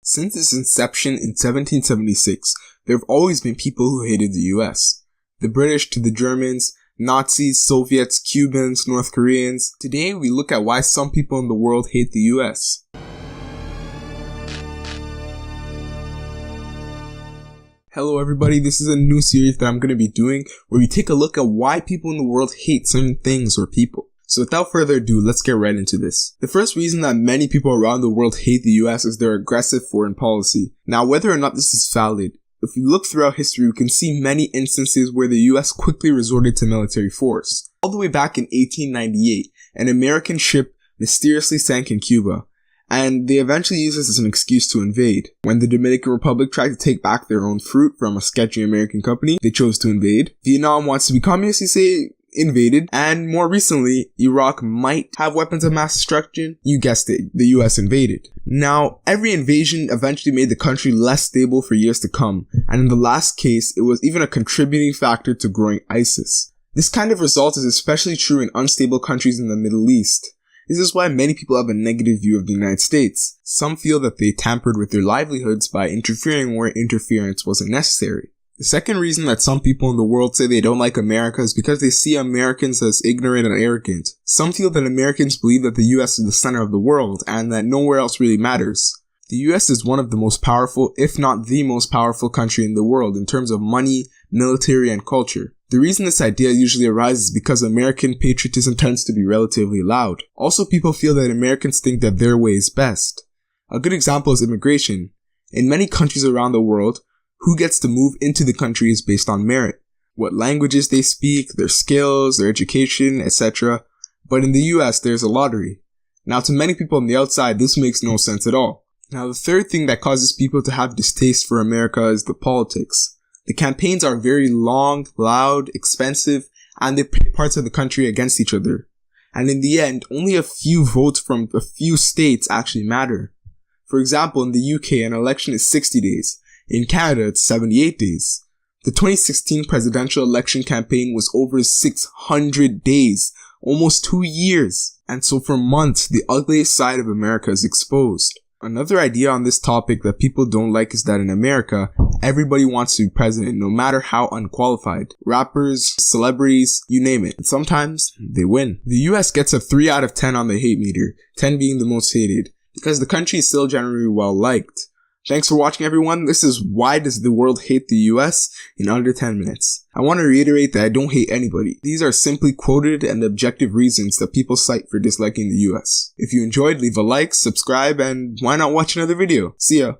Since its inception in 1776, there have always been people who hated the US. The British to the Germans, Nazis, Soviets, Cubans, North Koreans. Today we look at why some people in the world hate the US. Hello everybody, this is a new series that I'm going to be doing where we take a look at why people in the world hate certain things or people. So without further ado, let's get right into this. The first reason that many people around the world hate the US is their aggressive foreign policy. Now, whether or not this is valid, if we look throughout history, we can see many instances where the US quickly resorted to military force. All the way back in 1898, an American ship mysteriously sank in Cuba, and they eventually used this as an excuse to invade. When the Dominican Republic tried to take back their own fruit from a sketchy American company, they chose to invade. Vietnam wants to be communist, you say, invaded. And more recently, Iraq might have weapons of mass destruction. You guessed it, the US invaded. Now, every invasion eventually made the country less stable for years to come, and in the last case, it was even a contributing factor to growing ISIS. This kind of result is especially true in unstable countries in the Middle East. This is why many people have a negative view of the United States. Some feel that they tampered with their livelihoods by interfering where interference wasn't necessary. The second reason that some people in the world say they don't like America is because they see Americans as ignorant and arrogant. Some feel that Americans believe that the US is the center of the world and that nowhere else really matters. The US is one of the most powerful, if not the most powerful country in the world in terms of money, military, and culture. The reason this idea usually arises is because American patriotism tends to be relatively loud. Also, people feel that Americans think that their way is best. A good example is immigration. In many countries around the world, who gets to move into the country is based on merit, what languages they speak, their skills, their education, etc. But in the US, there's a lottery. Now, to many people on the outside, this makes no sense at all. Now, the third thing that causes people to have distaste for America is the politics. The campaigns are very long, loud, expensive, and they pit parts of the country against each other. And in the end, only a few votes from a few states actually matter. For example, in the UK, an election is 60 days. In Canada, it's 78 days. The 2016 presidential election campaign was over 600 days, almost 2 years. And so for months, the ugliest side of America is exposed. Another idea on this topic that people don't like is that in America, everybody wants to be president, no matter how unqualified. Rappers, celebrities, you name it. And sometimes, they win. The US gets a 3 out of 10 on the hate meter, 10 being the most hated, because the country is still generally well liked. Thanks for watching, everyone. This is Why Does the World Hate the US in under 10 minutes. I want to reiterate that I don't hate anybody. These are simply quoted and objective reasons that people cite for disliking the US. If you enjoyed, leave a like, subscribe, and why not watch another video? See ya.